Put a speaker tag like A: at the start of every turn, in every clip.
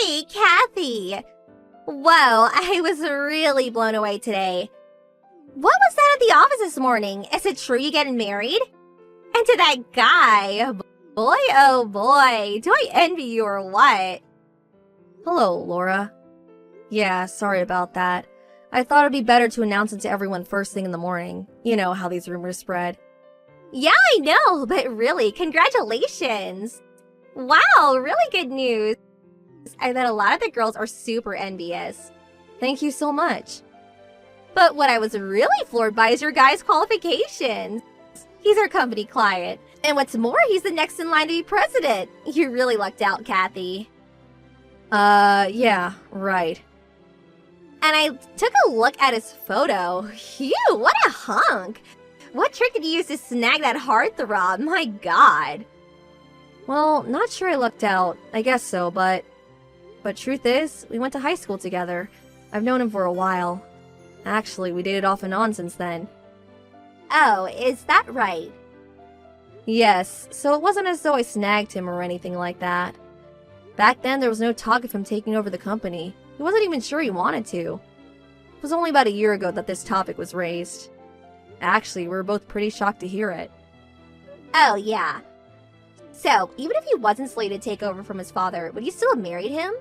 A: Hey, Kathy! Whoa, I was really blown away today. What was that at the office this morning? Is it true you're getting married? And to that guy? Boy, oh boy, do I envy you or what?
B: Hello, Laura. Yeah, sorry about that. I thought it'd be better to announce it to everyone first thing in the morning. You know how these rumors spread.
A: Yeah, I know, but really, congratulations! Wow, really good news. I bet a lot of the girls are super envious.
B: Thank you so much.
A: But what I was really floored by is your guy's qualifications. He's our company client. And what's more, he's the next in line to be president. You really lucked out, Kathy.
B: Yeah, right.
A: And I took a look at his photo. Phew, what a hunk! What trick did you use to snag that heartthrob? My god.
B: Well, not sure I lucked out. I guess so, but truth is, we went to high school together. I've known him for a while. Actually, we dated off and on since then.
A: Oh, is that right?
B: Yes, so it wasn't as though I snagged him or anything like that. Back then, there was no talk of him taking over the company. He wasn't even sure he wanted to. It was only about a year ago that this topic was raised. Actually, we were both pretty shocked to hear it.
A: Oh, yeah. So, even if he wasn't slated to take over from his father, would you still have married him?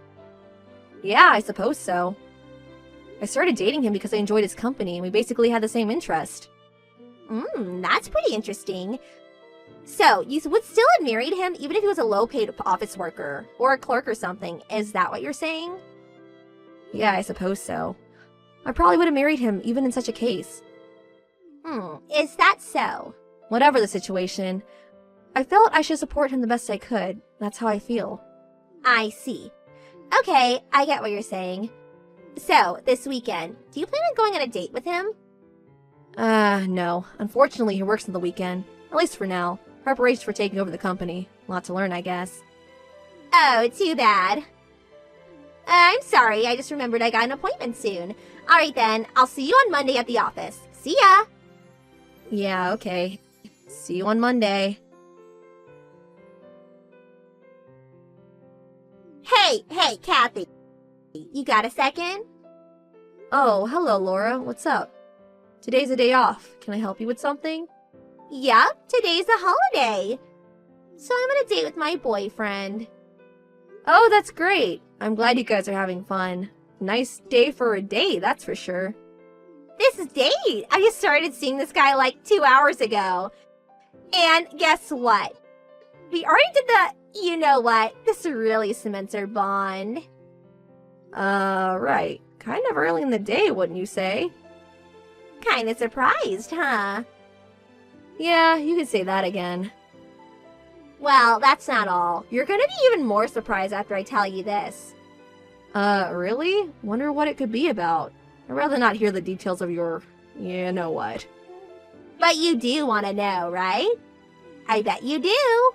B: Yeah, I suppose so. I started dating him because I enjoyed his company, and we basically had the same interest.
A: That's pretty interesting. So, you would still have married him even if he was a low-paid office worker, or a clerk or something, is that what you're saying?
B: Yeah, I suppose so. I probably would have married him even in such a case.
A: Is that so?
B: Whatever the situation, I felt I should support him the best I could. That's how I feel.
A: I see. Okay, I get what you're saying. So, this weekend, do you plan on going on a date with him?
B: No. Unfortunately, he works on the weekend. At least for now. Preparation for taking over the company. A lot to learn, I guess.
A: Oh, too bad. I'm sorry, I just remembered I got an appointment soon. Alright then, I'll see you on Monday at the office. See ya!
B: Yeah, okay. See you on Monday.
A: Hey, Kathy. You got a second?
B: Oh, hello, Laura. What's up? Today's a day off. Can I help you with something?
A: Yup, today's a holiday. So I'm on a date with my boyfriend.
B: Oh, that's great. I'm glad you guys are having fun. Nice day for a date, that's for sure.
A: This date? I just started seeing this guy like 2 hours ago. And guess what? We already did the, you know what, this really cements our bond.
B: Right. Kind of early in the day, wouldn't you say?
A: Kinda surprised, huh?
B: Yeah, you could say that again.
A: Well, that's not all. You're gonna be even more surprised after I tell you this.
B: Really? Wonder what it could be about. I'd rather not hear the details of your... you know what.
A: But you do want to know, right? I bet you do.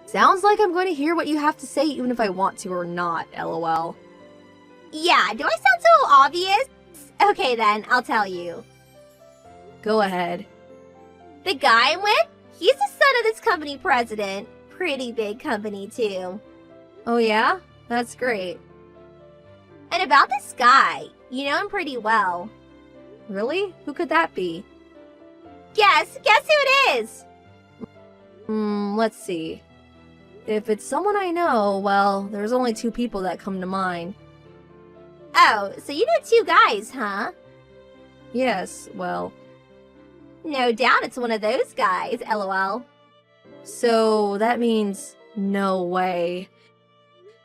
B: Sounds like I'm going to hear what you have to say even if I want to or not, lol.
A: Yeah, do I sound so obvious? Okay then, I'll tell you.
B: Go ahead.
A: The guy I'm with, he's the son of this company president. Pretty big company too.
B: Oh yeah? That's great.
A: And about this guy, you know him pretty well.
B: Really? Who could that be?
A: Guess who it is?
B: Let's see. If it's someone I know, well, there's only 2 people that come to mind.
A: Oh, so you know 2 guys, huh?
B: Yes, well...
A: No doubt it's one of those guys, lol.
B: So, that means no way.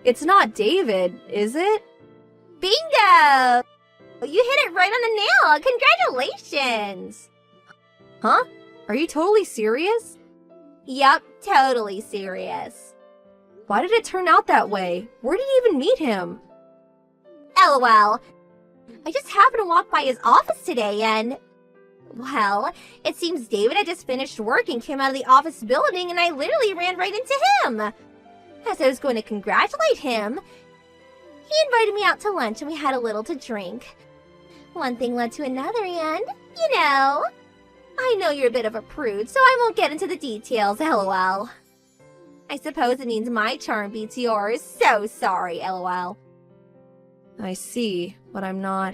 B: It's not David, is it?
A: Bingo! You hit it right on the nail! Congratulations!
B: Huh? Are you totally serious?
A: Yup, totally serious.
B: Why did it turn out that way? Where did you even meet him?
A: LOL. I just happened to walk by his office today and... well, it seems David had just finished work and came out of the office building and I literally ran right into him. As I was going to congratulate him, he invited me out to lunch and we had a little to drink. One thing led to another and, you know... I know you're a bit of a prude, so I won't get into the details, lol. I suppose it means my charm beats yours. So sorry, lol.
B: I see, but I'm not.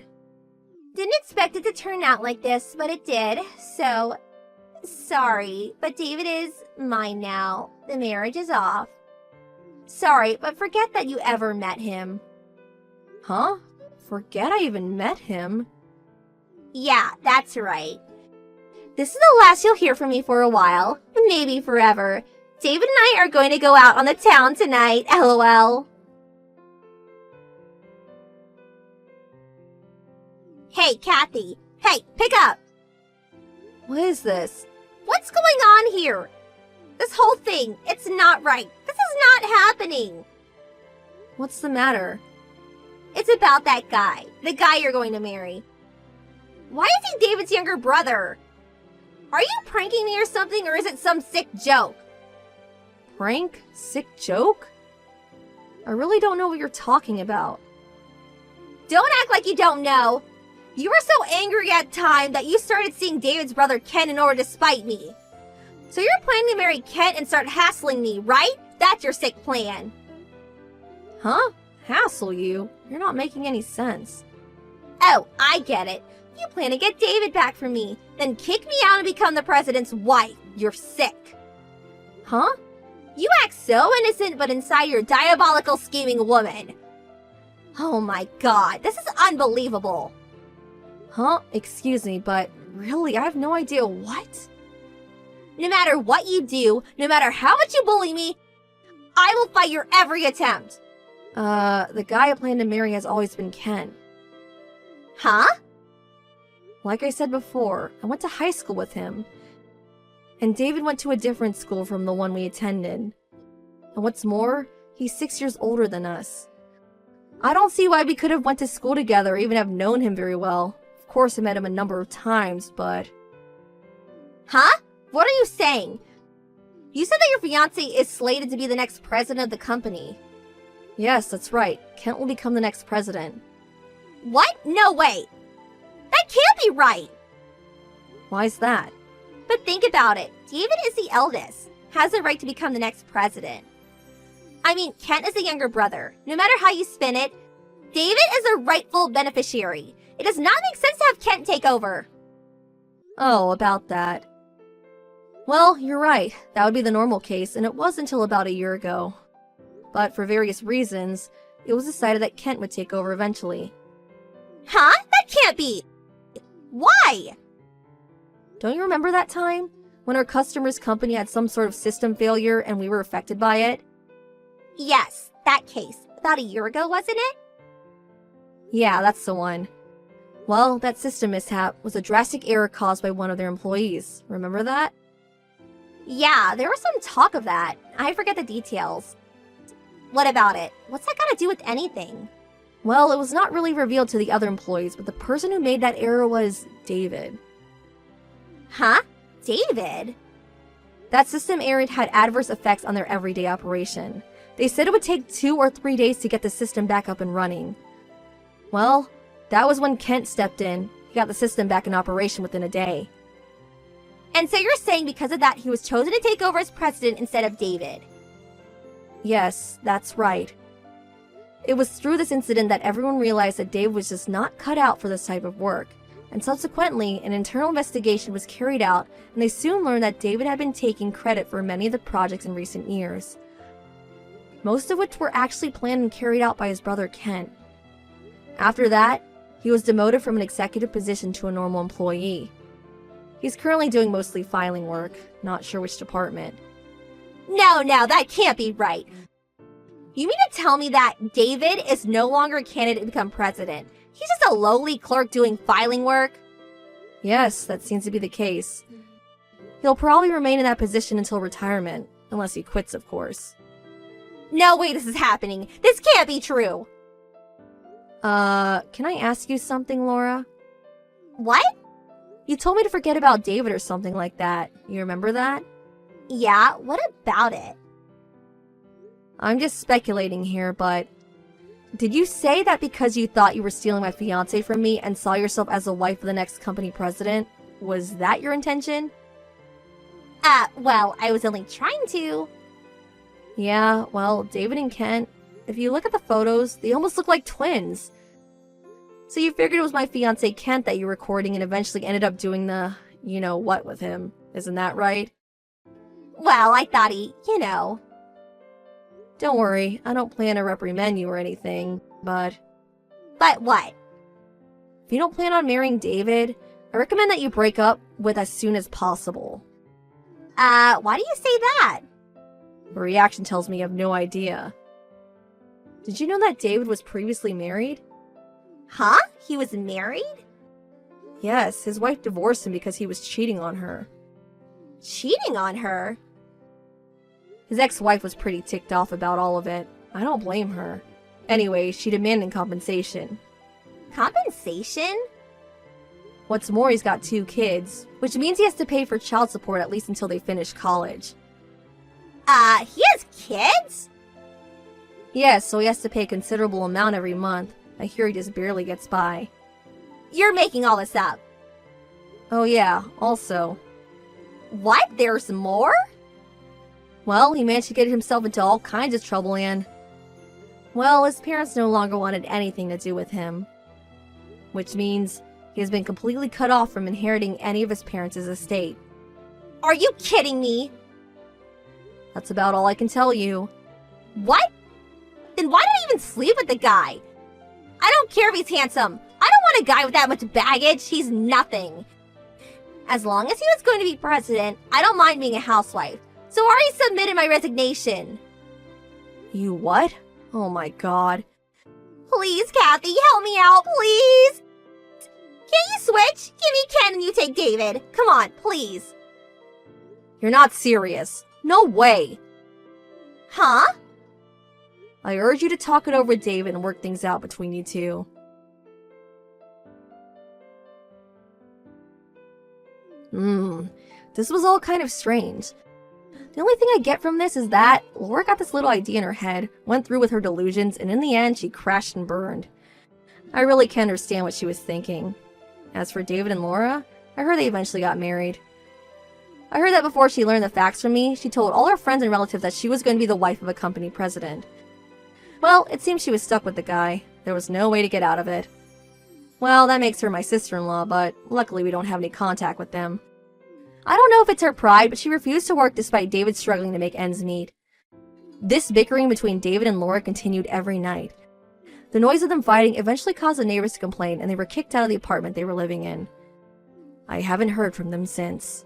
A: Didn't expect it to turn out like this, but it did. So, sorry, but David is mine now. The marriage is off. Sorry, but forget that you ever met him.
B: Huh? Forget I even met him?
A: Yeah, that's right. This is the last you'll hear from me for a while. Maybe forever. David and I are going to go out on the town tonight, lol. Hey, Kathy. Hey, pick up.
B: What is this?
A: What's going on here? This whole thing, it's not right. This is not happening.
B: What's the matter?
A: It's about that guy. The guy you're going to marry. Why is he David's younger brother? Are you pranking me or something, or is it some sick joke?
B: Prank? Sick joke? I really don't know what you're talking about.
A: Don't act like you don't know. You were so angry at the time that you started seeing David's brother Ken in order to spite me. So you're planning to marry Kent and start hassling me, right? That's your sick plan.
B: Huh? Hassle you? You're not making any sense.
A: Oh, I get it. You plan to get David back from me, then kick me out and become the president's wife. You're sick.
B: Huh?
A: You act so innocent, but inside you're a diabolical scheming woman. Oh my god, this is unbelievable.
B: Huh? Excuse me, but really, I have no idea what?
A: No matter what you do, no matter how much you bully me, I will fight your every attempt.
B: The guy I plan to marry has always been Ken.
A: Huh?
B: Like I said before, I went to high school with him. And David went to a different school from the one we attended. And what's more, he's 6 years older than us. I don't see why we could have went to school together or even have known him very well. Of course, I met him a number of times, but...
A: Huh? What are you saying? You said that your fiancé is slated to be the next president of the company.
B: Yes, that's right. Kent will become the next president.
A: What? No way. That can't be right.
B: Why's that?
A: But think about it. David is the eldest, has the right to become the next president. I mean, Kent is the younger brother. No matter how you spin it, David is the rightful beneficiary. It does not make sense to have Kent take over.
B: Oh, about that. Well, you're right. That would be the normal case, and it was until about a year ago. But for various reasons, it was decided that Kent would take over eventually.
A: Huh? That can't be. Why?
B: Don't you remember that time? When our customer's company had some sort of system failure and we were affected by it?
A: Yes, that case. About a year ago, wasn't it?
B: Yeah, that's the one. Well, that system mishap was a drastic error caused by one of their employees. Remember that?
A: Yeah, there was some talk of that. I forget the details. What about it? What's that got to do with anything?
B: Well, it was not really revealed to the other employees, but the person who made that error was David.
A: Huh? David?
B: That system error had adverse effects on their everyday operation. They said it would take 2 or 3 days to get the system back up and running. Well, that was when Kent stepped in. He got the system back in operation within a day.
A: And so you're saying because of that, he was chosen to take over as president instead of David?
B: Yes, that's right. It was through this incident that everyone realized that Dave was just not cut out for this type of work, and subsequently, an internal investigation was carried out, and they soon learned that David had been taking credit for many of the projects in recent years, most of which were actually planned and carried out by his brother Kent. After that, he was demoted from an executive position to a normal employee. He's currently doing mostly filing work, not sure which department.
A: No, that can't be right. You mean to tell me that David is no longer a candidate to become president? He's just a lowly clerk doing filing work?
B: Yes, that seems to be the case. He'll probably remain in that position until retirement, unless he quits, of course.
A: No way this is happening. This can't be true.
B: Can I ask you something, Laura?
A: What?
B: You told me to forget about David or something like that. You remember that?
A: Yeah, what about it?
B: I'm just speculating here, but... Did you say that because you thought you were stealing my fiancé from me and saw yourself as the wife of the next company president? Was that your intention?
A: Well, I was only trying to.
B: Yeah, well, David and Kent, if you look at the photos, they almost look like twins. So you figured it was my fiancé Kent that you were courting and eventually ended up doing the, you know what with him. Isn't that right?
A: Well, I thought he.
B: Don't worry, I don't plan to reprimand you or anything, but
A: But what?
B: if you don't plan on marrying David, I recommend that you break up with as soon as possible.
A: Why do you say that?
B: Your reaction tells me you have no idea. Did you know that David was previously married?
A: Huh? He was married?
B: Yes, his wife divorced him because he was cheating on her.
A: Cheating on her?
B: His ex-wife was pretty ticked off about all of it. I don't blame her. Anyway, she demanded compensation.
A: Compensation?
B: What's more, he's got 2 kids, which means he has to pay for child support at least until they finish college.
A: He has kids?
B: Yes, so he has to pay a considerable amount every month. I hear he just barely gets by.
A: You're making all this up.
B: Oh yeah, also.
A: What? There's more?
B: Well, he managed to get himself into all kinds of trouble and... Well, his parents no longer wanted anything to do with him. Which means he has been completely cut off from inheriting any of his parents' estate.
A: Are you kidding me?
B: That's about all I can tell you.
A: What? Then why did I even sleep with the guy? I don't care if he's handsome. I don't want a guy with that much baggage. He's nothing. As long as he was going to be president, I don't mind being a housewife. So I already submitted my resignation.
B: You what? Oh my god.
A: Please, Kathy, help me out, please. Can't you switch? Give me Ken and you take David. Come on, please.
B: You're not serious. No way.
A: Huh?
B: I urge you to talk it over with David and work things out between you two. This was all kind of strange. The only thing I get from this is that Laura got this little idea in her head, went through with her delusions, and in the end, she crashed and burned. I really can't understand what she was thinking. As for David and Laura, I heard they eventually got married. I heard that before she learned the facts from me, she told all her friends and relatives that she was going to be the wife of a company president. Well, it seems she was stuck with the guy. There was no way to get out of it. Well, that makes her my sister-in-law, but luckily we don't have any contact with them. I don't know if it's her pride, but she refused to work despite David struggling to make ends meet. This bickering between David and Laura continued every night. The noise of them fighting eventually caused the neighbors to complain, and they were kicked out of the apartment they were living in. I haven't heard from them since.